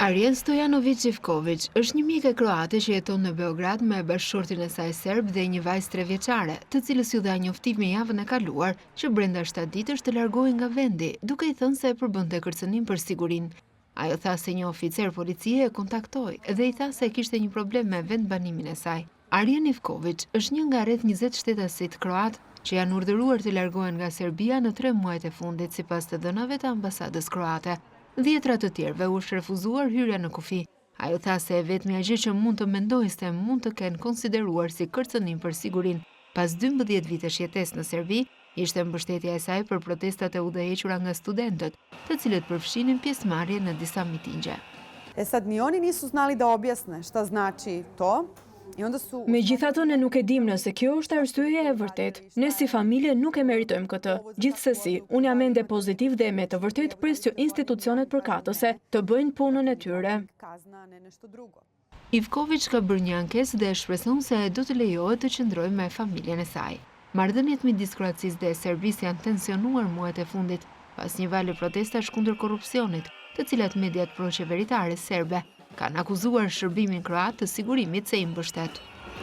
Arjen Stojanović Živković është një mjeke kroate që jeton në Beograd me bashkëshortin e saj serb dhe një vajzë 3 vjeçare, të cilës ju dha njoftime javën e kaluar që brenda 7 ditësh të largohej nga vendi, duke i thënë se e përbënte kërcënim për sigurinë. Ajo tha se një oficer policie e kontaktoi dhe i tha se kishte një problem me vendbanimin e saj. Arjen Živković është një nga rreth 20 shtetasit kroat që janë urdhëruar të largohen nga Serbia në 3 muajt e fundit sipas të dhënave të ambasadës kroate. 10 të tjerëve u është refuzuar hyrja në kufi. Ajo tha se vetmja gjë që mund të mendojë se mund të kenë konsideruar si kërcënim për sigurinë pas 12 vitesh jetesë në Serbi, ishte mbështetja e saj për protestat e udhëhequra nga studentët, të cilët përfshinin pjesëmarrje në disa mitingje. Sad ni oni nisu znali da objasne šta znači to. Megjithatë ne nuk e dim nëse kjo është arsyeja e vërtet. Ne si familje nuk e meritojmë këtë. Gjithsesi, unë jam ende pozitiv dhe me të vërtet pres që institucionet përkatëse të bëjnë punën e tyre. Živković ka bërë një ankesë dhe shpreson se do të lejohet të qëndrojë me familjen e saj. Marrëdhëniet midis Kroacisë dhe Serbisë janë tensionuar muajt e fundit pas një vale protestash kundër korrupsionit, të cilat mediat proqeveritare serbe kanë akuzuar shërbimin kroat të sigurimit se i mbështet.